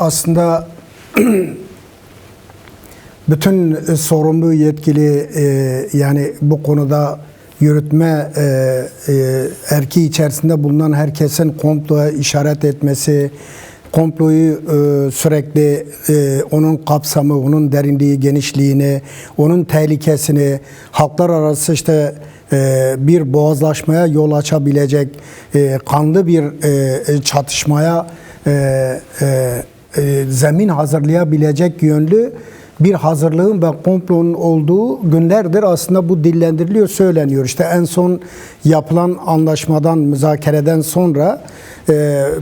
aslında bütün sorumlu yetkili yani bu konuda yürütme erki içerisinde bulunan herkesin komploya işaret etmesi, komployu sürekli onun kapsamı, onun derinliği, genişliğini, onun tehlikesini, halklar arası işte bir boğazlaşmaya yol açabilecek kanlı bir çatışmaya zemin hazırlayabilecek yönlü bir hazırlığın ve komplonun olduğu günlerdir aslında bu dillendiriliyor, söyleniyor. İşte en son yapılan anlaşmadan, müzakereden sonra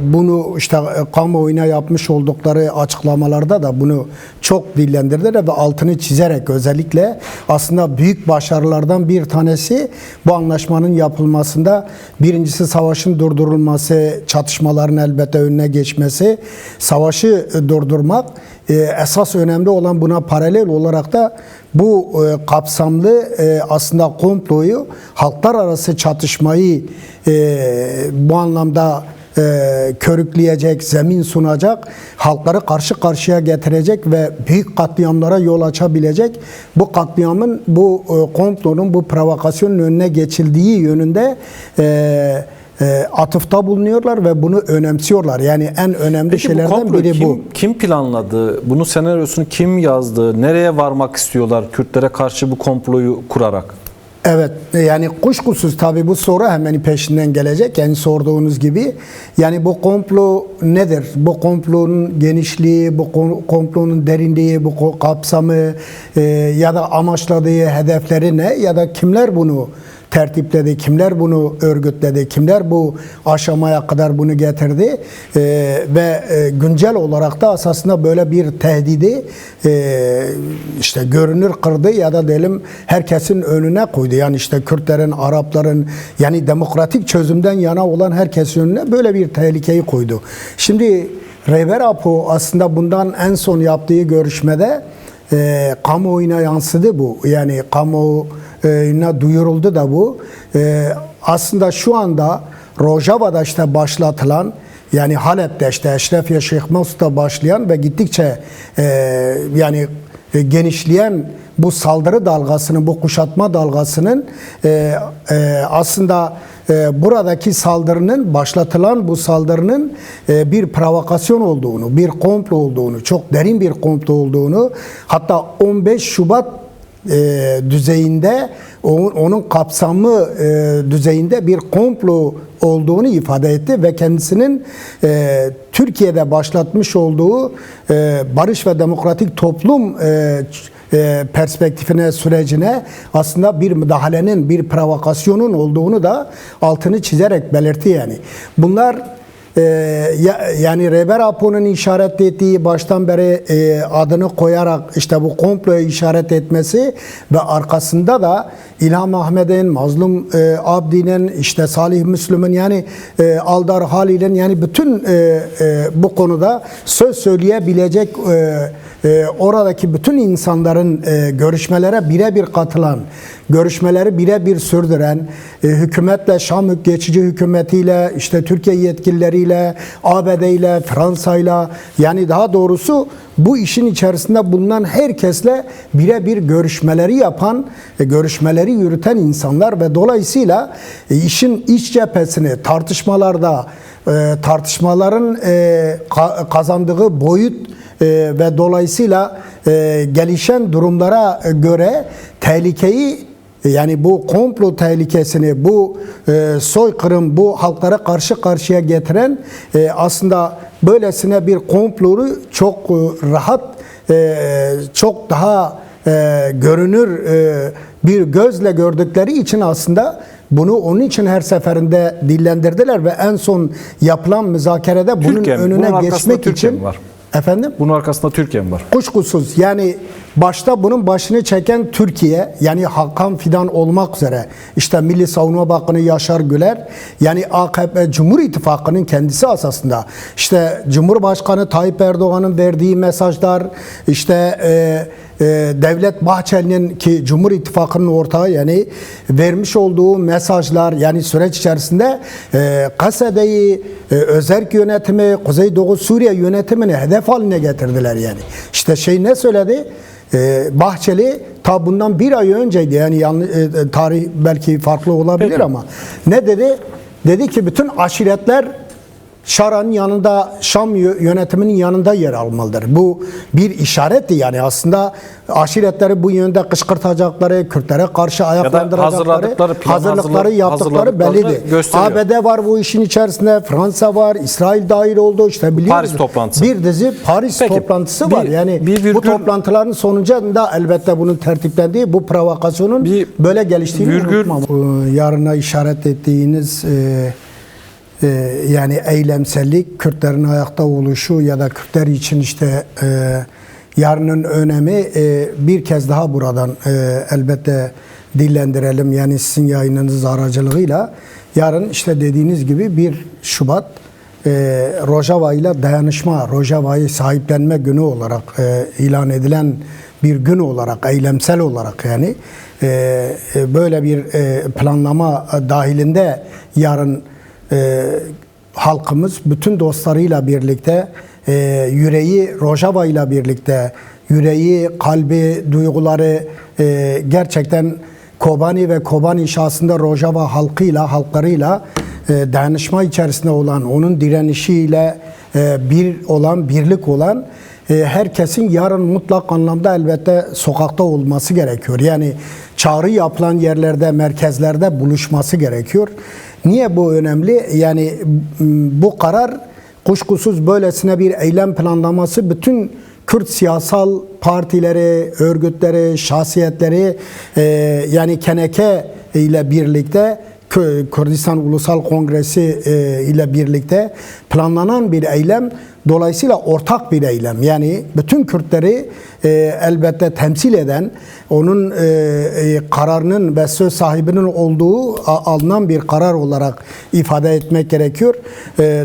bunu işte kamuoyuna yapmış oldukları açıklamalarda da bunu çok dillendirdiler ve altını çizerek özellikle aslında büyük başarılardan bir tanesi bu anlaşmanın yapılmasında birincisi savaşın durdurulması, çatışmaların elbette önüne geçmesi, savaşı durdurmak esas önemli olan buna paralel olarak da bu kapsamlı aslında komployu, halklar arası çatışmayı bu anlamda körükleyecek, zemin sunacak, halkları karşı karşıya getirecek ve büyük katliamlara yol açabilecek bu katliamın, bu komplonun, bu provokasyonun önüne geçildiği yönünde atıfta bulunuyorlar ve bunu önemsiyorlar. Yani en önemli şeylerden biri bu. Kim planladı? Bunun senaryosunu kim yazdı? Nereye varmak istiyorlar Kürtlere karşı bu komployu kurarak? Evet, yani kuşkusuz tabii bu soru hemen peşinden gelecek. Yani sorduğunuz gibi. Yani bu komplo nedir? Bu komplonun genişliği, bu komplonun derinliği, bu kapsamı ya da amaçladığı hedefleri ne? Ya da kimler bunu tertipledi, kimler bunu örgütledi, kimler bu aşamaya kadar bunu getirdi ve güncel olarak da esasında böyle bir tehdidi işte görünür kırdı ya da diyelim herkesin önüne koydu. Yani işte Kürtlerin, Arapların, yani demokratik çözümden yana olan herkesin önüne böyle bir tehlikeyi koydu. Şimdi Rehber Apo aslında bundan en son yaptığı görüşmede kamuoyuna yansıdı bu. Yani kamuoyuna duyuruldu da bu. Aslında şu anda Rojava'da işte başlatılan, yani Halep'te işte Eşrefiye Şeyh Mesud'da başlayan ve gittikçe yani genişleyen bu saldırı dalgasının, bu kuşatma dalgasının aslında buradaki saldırının, başlatılan bu saldırının bir provokasyon olduğunu, bir komplo olduğunu, çok derin bir komplo olduğunu, hatta 15 Şubat düzeyinde, onun kapsamı düzeyinde bir komplo olduğunu ifade etti ve kendisinin Türkiye'de başlatmış olduğu barış ve demokratik toplum perspektifine, sürecine aslında bir müdahalenin, bir provokasyonun olduğunu da altını çizerek belirtti yani. Bunlar yani Rehber Apo'nun işaret ettiği, baştan beri adını koyarak işte bu komploya işaret etmesi ve arkasında da İlham Ahmet'in, Mazlum Abdi'nin, işte Salih Müslüm'ün, yani Aldar Halil'in, yani bütün bu konuda söz söyleyebilecek oradaki bütün insanların görüşmelere birebir katılan, görüşmeleri birebir sürdüren, hükümetle, Şam geçici hükümetiyle, işte Türkiye yetkilileriyle, ABD ile, Fransa ile, yani daha doğrusu bu işin içerisinde bulunan herkesle birebir görüşmeleri yapan, görüşmeleri yürüten insanlar ve dolayısıyla işin iç cephesini tartışmalarda, tartışmaların kazandığı boyut ve dolayısıyla gelişen durumlara göre tehlikeyi, yani bu komplo tehlikesini, bu soykırım, bu halklara karşı karşıya getiren aslında böylesine bir komployu çok rahat, çok daha görünür bir gözle gördükleri için aslında bunu onun için her seferinde dillendirdiler ve en son yapılan müzakerede bunun önüne geçmek için. Var. Efendim? Bunun arkasında Türkiye mi var? Kuşkusuz, yani başta bunun başını çeken Türkiye, yani Hakan Fidan olmak üzere, işte Milli Savunma Bakanı Yaşar Güler, yani AKP Cumhur İttifakı'nın kendisi asasında, işte Cumhurbaşkanı Tayyip Erdoğan'ın verdiği mesajlar, işte Devlet Bahçeli'nin, ki Cumhur İttifakı'nın ortağı, yani vermiş olduğu mesajlar, yani süreç içerisinde Kasede'yi, özerk yönetimi, Kuzeydoğu Suriye yönetimini hedef haline getirdiler yani. İşte ne söyledi? Bahçeli ta bundan bir ay önceydi, yani tarih belki farklı olabilir. Peki. Ama ne dedi? Dedi ki bütün aşiretler Şara'nın yanında, Şam yönetiminin yanında yer almalıdır. Bu bir işaretti, yani aslında aşiretleri bu yönde kışkırtacakları, Kürtlere karşı ayaklandıracakları, hazırlıkları yaptıkları belliydi. ABD var bu işin içerisinde, Fransa var, İsrail dahil oldu, işte biliyoruz. Paris toplantısı. Bir dizi Paris toplantısı var. Yani bu toplantıların sonucunda elbette bunun tertiplendiği, bu provokasyonun böyle geliştiğini unutmam. Yarına işaret ettiğiniz yani eylemsellik, Kürtlerin ayakta oluşu ya da Kürtler için işte yarının önemi bir kez daha buradan elbette dillendirelim. Yani sizin yayınınız aracılığıyla yarın işte dediğiniz gibi 1 Şubat Rojava ile dayanışma, Rojava'yı sahiplenme günü olarak ilan edilen bir gün olarak, eylemsel olarak, yani böyle bir planlama dahilinde yarın halkımız bütün dostlarıyla birlikte, yüreği Rojava ile birlikte, yüreği, kalbi, duyguları gerçekten Kobani ve Kobani şahsında Rojava halklarıyla dayanışma içerisinde olan, onun direnişiyle birlik olan herkesin yarın mutlak anlamda elbette sokakta olması gerekiyor. Yani çağrı yapılan yerlerde, merkezlerde buluşması gerekiyor. Niye bu önemli? Yani bu karar kuşkusuz böylesine bir eylem planlaması bütün Kürt siyasal partileri, örgütleri, şahsiyetleri, yani Keneke ile birlikte, Kürdistan Ulusal Kongresi ile birlikte planlanan bir eylem. Dolayısıyla ortak bir eylem. Yani bütün Kürtleri elbette temsil eden, onun kararının ve söz sahibinin olduğu alınan bir karar olarak ifade etmek gerekiyor.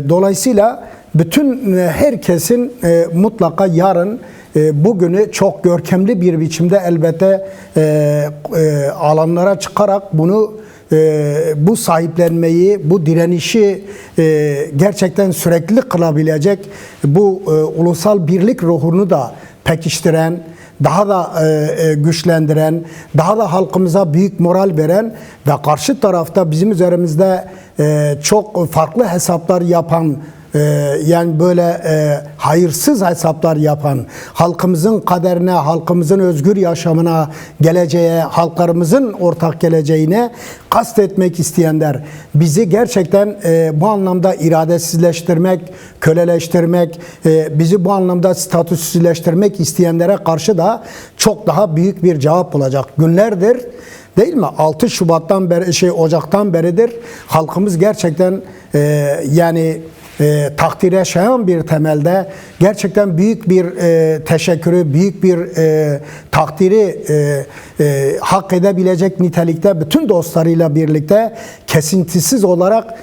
Dolayısıyla bütün herkesin mutlaka yarın bugünü çok görkemli bir biçimde elbette alanlara çıkarak bu sahiplenmeyi, bu direnişi gerçekten sürekli kılabilecek, bu ulusal birlik ruhunu da pekiştiren, daha da güçlendiren, daha da halkımıza büyük moral veren ve karşı tarafta bizim üzerimizde çok farklı hesaplar yapan, yani böyle hayırsız hesaplar yapan, halkımızın kaderine, halkımızın özgür yaşamına, geleceğe, halklarımızın ortak geleceğine kastetmek isteyenler, bizi gerçekten bu anlamda iradesizleştirmek, köleleştirmek, bizi bu anlamda statüsüzleştirmek isteyenlere karşı da çok daha büyük bir cevap olacak. Günlerdir, değil mi? 6 Şubat'tan beri, Ocak'tan beridir halkımız gerçekten yani takdire şayan bir temelde gerçekten büyük bir teşekkürü, büyük bir takdiri hak edebilecek nitelikte bütün dostlarıyla birlikte kesintisiz olarak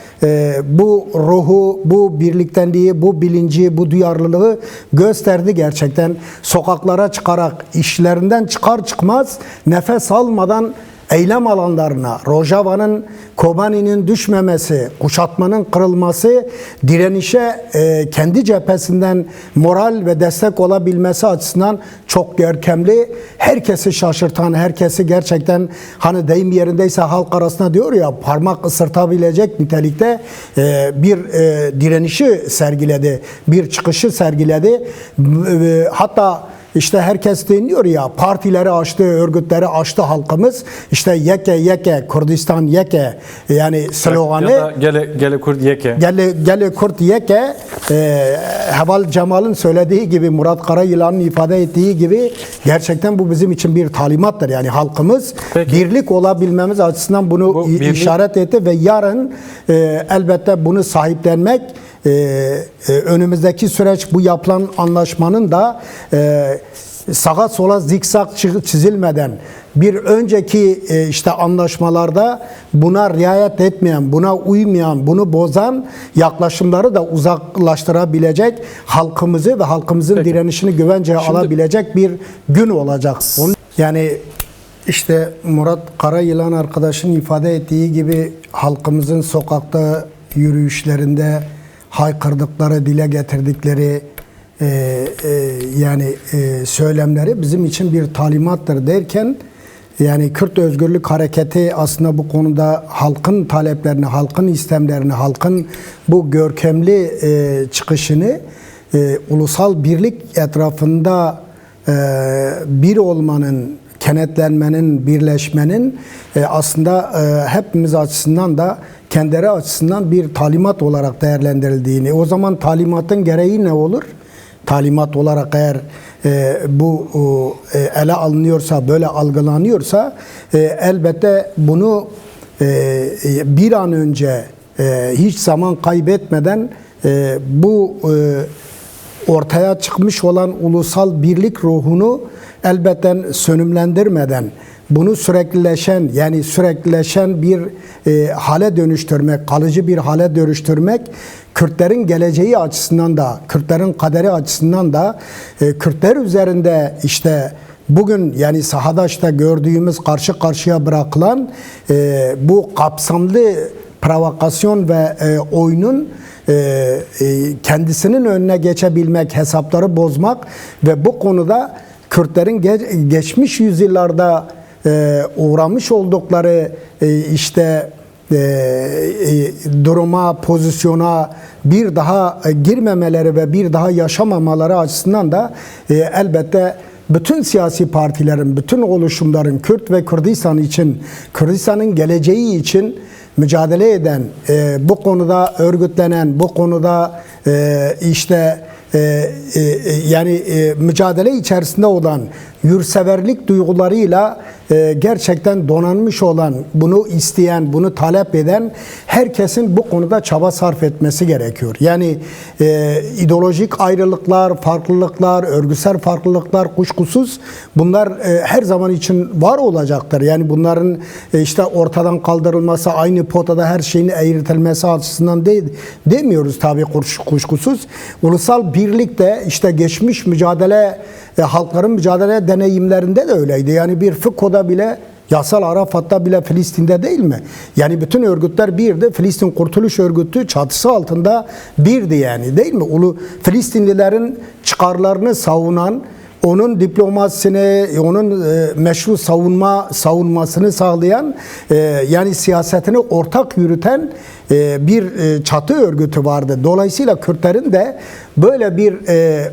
bu ruhu, bu birliktenliği, bu bilinci, bu duyarlılığı gösterdi gerçekten. Sokaklara çıkarak, işlerinden çıkar çıkmaz nefes almadan eylem alanlarına, Rojava'nın, Kobani'nin düşmemesi, kuşatmanın kırılması, direnişe kendi cephesinden moral ve destek olabilmesi açısından çok görkemli, herkesi şaşırtan, herkesi gerçekten, hani deyim yerindeyse halk arasında diyor ya, parmak ısırtabilecek nitelikte bir direnişi sergiledi, bir çıkışı sergiledi. Hatta İşte herkes deniyor ya, partileri açtı, örgütleri açtı halkımız. İşte yeke, Kürdistan yeke, yani sloganı. Ya da gele Kürt yeke. Gele Kürt yeke, Heval Cemal'ın söylediği gibi, Murat Karayılan'ın ifade ettiği gibi gerçekten bu bizim için bir talimattır. Yani halkımız birlik olabilmemiz açısından bunu işaret etti ve yarın elbette bunu sahiplenmek, önümüzdeki süreç bu yapılan anlaşmanın da sağa sola zikzak çizilmeden bir önceki işte anlaşmalarda buna riayet etmeyen, buna uymayan, bunu bozan yaklaşımları da uzaklaştırabilecek, halkımızı ve halkımızın direnişini güvenceye alabilecek bir gün olacak. Yani işte Murat Karayılan arkadaşın ifade ettiği gibi halkımızın sokakta yürüyüşlerinde haykırdıkları, dile getirdikleri söylemleri bizim için bir talimattır derken, yani Kürt Özgürlük Hareketi aslında bu konuda halkın taleplerini, halkın istemlerini, halkın bu görkemli çıkışını ulusal birlik etrafında bir olmanın, kenetlenmenin, birleşmenin aslında hepimiz açısından da kendileri açısından bir talimat olarak değerlendirildiğini, o zaman talimatın gereği ne olur? Talimat olarak eğer bu ele alınıyorsa, böyle algılanıyorsa elbette bunu bir an önce hiç zaman kaybetmeden bu ortaya çıkmış olan ulusal birlik ruhunu elbette sönümlendirmeden bunu süreklileşen bir hale dönüştürmek, kalıcı bir hale dönüştürmek, Kürtlerin geleceği açısından da, Kürtlerin kaderi açısından da, Kürtler üzerinde işte bugün yani sahada işte gördüğümüz karşı karşıya bırakılan bu kapsamlı provokasyon ve oyunun kendisinin önüne geçebilmek, hesapları bozmak ve bu konuda Kürtlerin geçmiş yüzyıllarda uğramış oldukları duruma, pozisyona bir daha girmemeleri ve bir daha yaşamamaları açısından da elbette bütün siyasi partilerin, bütün oluşumların Kürt ve Kürdistan için, Kürdistan'ın geleceği için mücadele eden, bu konuda örgütlenen, bu konuda mücadele içerisinde olan, yurtseverlik duygularıyla gerçekten donanmış olan, bunu isteyen, bunu talep eden herkesin bu konuda çaba sarf etmesi gerekiyor. Yani ideolojik ayrılıklar, farklılıklar, örgütsel farklılıklar kuşkusuz bunlar her zaman için var olacaktır. Yani bunların ortadan kaldırılması, aynı potada her şeyin eğritilmesi açısından demiyoruz tabii kuşkusuz. Ulusal birlik de geçmiş mücadele, halkların mücadele deneyimlerinde de öyleydi. Yani bir FİKO'da bile, Yasal Arafat'ta bile, Filistin'de değil mi? Yani bütün örgütler birdi. Filistin Kurtuluş Örgütü çatısı altında birdi yani, değil mi? Filistinlilerin çıkarlarını savunan, onun diplomasisini, onun meşru savunmasını sağlayan, yani siyasetini ortak yürüten bir çatı örgütü vardı. Dolayısıyla Kürtlerin de böyle bir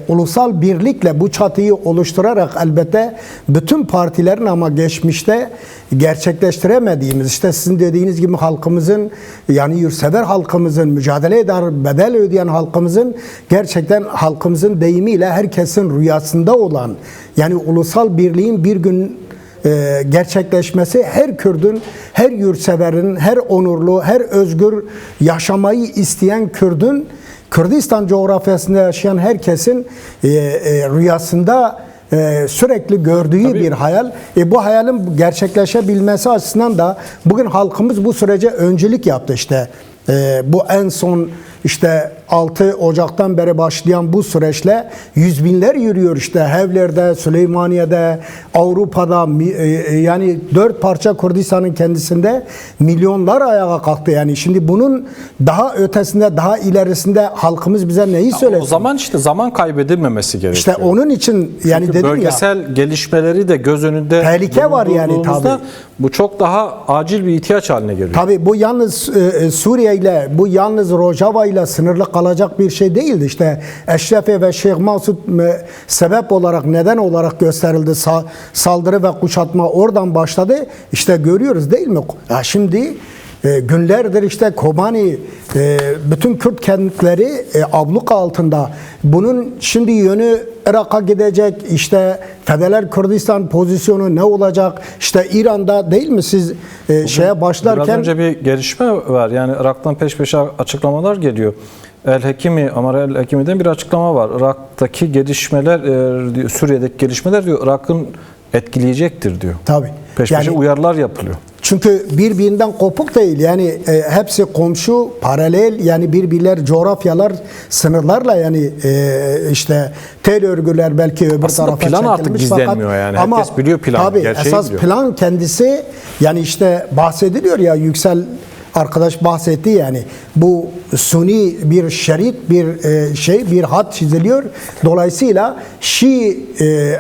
ulusal birlikle bu çatıyı oluşturarak elbette bütün partilerin ama geçmişte gerçekleştiremediğimiz, sizin dediğiniz gibi halkımızın, yani yurtsever halkımızın, mücadele eder, bedel ödeyen halkımızın, gerçekten halkımızın deyimiyle herkesin rüyasında olan, yani ulusal birliğin bir gün gerçekleşmesi her Kürdün, her yurtseverin, her onurlu, her özgür yaşamayı isteyen Kürdün, Kürdistan coğrafyasında yaşayan herkesin rüyasında sürekli gördüğü bir hayal. Bu hayalin gerçekleşebilmesi açısından da bugün halkımız bu sürece öncülük yaptı bu en son 6 Ocak'tan beri başlayan bu süreçle yüz binler yürüyor Hevler'de, Süleymaniye'de, Avrupa'da, yani 4 parça Kürdistan'ın kendisinde milyonlar ayağa kalktı. Yani şimdi bunun daha ötesinde, daha ilerisinde halkımız bize neyi söylesin? O zaman zaman kaybedilmemesi gerekiyor. Onun için yani çünkü dedim bölgesel gelişmeleri de göz önünde tehlike var yani tabii. Bu çok daha acil bir ihtiyaç haline geliyor. Tabii bu yalnız Suriye ile, bu yalnız Rojava ile sınırlı kalacak bir şey değildi. Eşrefi ve Şeyh Masud sebep olarak, neden olarak gösterildi. Saldırı ve kuşatma oradan başladı. Görüyoruz değil mi? Şimdi günlerdir işte Kobani, bütün Kürt kentleri abluka altında. Bunun şimdi yönü Irak'a gidecek. İşte Federal Kürdistan pozisyonu ne olacak? İşte İran'da değil mi siz şeye başlarken? Biraz önce bir gelişme var. Yani Irak'tan peş peşe açıklamalar geliyor. Amar El-Hekimi'den bir açıklama var. Irak'taki gelişmeler, Suriye'deki gelişmeler diyor Irak'ın etkileyecektir diyor. Tabii. Peş peşe uyarılar yapılıyor. Çünkü birbirinden kopuk değil. Yani hepsi komşu, paralel, yani birbirler coğrafyalar, sınırlarla, yani işte tel örgüler belki öbür Aslında tarafa plan artık çekilmiş gizlenmiyor yani. Herkes biliyor planı, tabii, gerçeği esas biliyor. plan kendisi, yani işte bahsediliyor ya, Yüksel arkadaş bahsetti, yani bu suni bir şerit, bir bir hat çiziliyor. Dolayısıyla Şii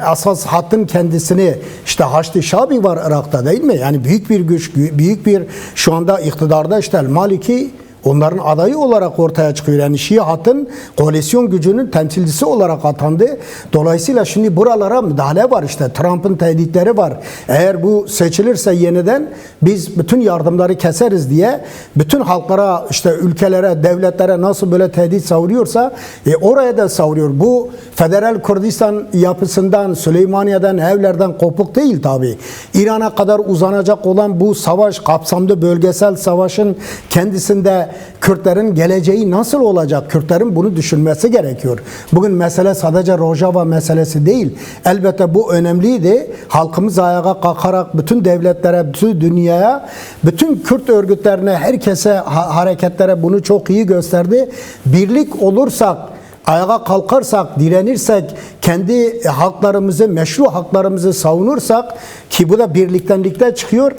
asas hattın kendisini, işte Haçlı Şabi var Irak'ta değil mi? Yani büyük bir güç, büyük bir, şu anda iktidarda işte El-Maliki onların adayı olarak ortaya çıkıyor. Yani Şii hattın koalisyon gücünün temsilcisi olarak atandı. Dolayısıyla şimdi buralara müdahale var işte. Trump'ın tehditleri var. Eğer bu seçilirse yeniden biz bütün yardımları keseriz diye bütün halklara, işte ülkelere, devletlere nasıl böyle tehdit savuruyorsa oraya da savuruyor. Bu Federal Kürdistan yapısından, Süleymaniye'den, evlerden kopuk değil tabii. İran'a kadar uzanacak olan bu savaş, kapsamlı bölgesel savaşın kendisinde Kürtlerin geleceği nasıl olacak? Kürtlerin bunu düşünmesi gerekiyor. Bugün mesele sadece Rojava meselesi değil. Elbette bu önemliydi. Halkımız ayağa kalkarak bütün devletlere, bütün dünyaya, bütün Kürt örgütlerine, herkese, hareketlere bunu çok iyi gösterdi. Birlik olursak, ayağa kalkarsak, direnirsek, kendi haklarımızı, meşru haklarımızı savunursak, ki bu da birliktenlikte çıkıyor.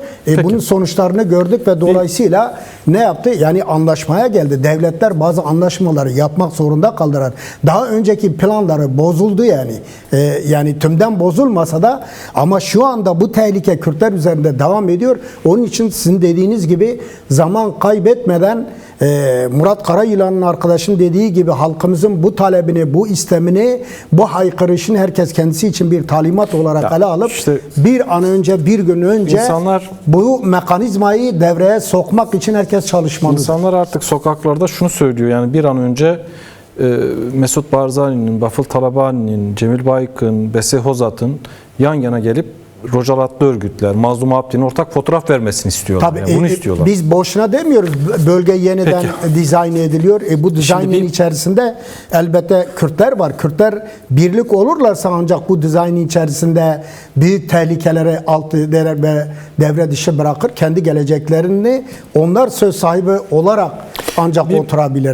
Bunun sonuçlarını gördük ve dolayısıyla ne yaptı? Yani anlaşmaya geldi. Devletler bazı anlaşmaları yapmak zorunda kaldılar. Daha önceki planları bozuldu yani. Yani tümden bozulmasa da, ama şu anda bu tehlike Kürtler üzerinde devam ediyor. Onun için sizin dediğiniz gibi zaman kaybetmeden Murat Karayılan'ın arkadaşın dediği gibi halkımızın bu talebini, bu istemini, bu haykırışını herkes kendisi için bir talimat olarak ele alıp işte bir an önce, bir gün önce bu mekanizmayı devreye sokmak için herkes çalışmalıdır. İnsanlar artık sokaklarda şunu söylüyor, yani bir an önce Mesut Barzani'nin, Bafıl Talabani'nin, Cemil Baykın, Besi Hozat'ın yan yana gelip Rojalatlı örgütler, Mazlum Abdi'nin ortak fotoğraf vermesini istiyorlar. Tabii, yani bunu istiyorlar. Biz boşuna demiyoruz. Bölge yeniden dizayn ediliyor. Bu dizaynın içerisinde elbette Kürtler var. Kürtler birlik olurlarsa ancak bu dizaynın içerisinde büyük tehlikelere alt eder ve devre dışı bırakır. Kendi geleceklerini onlar söz sahibi olarak ancak oturabilir.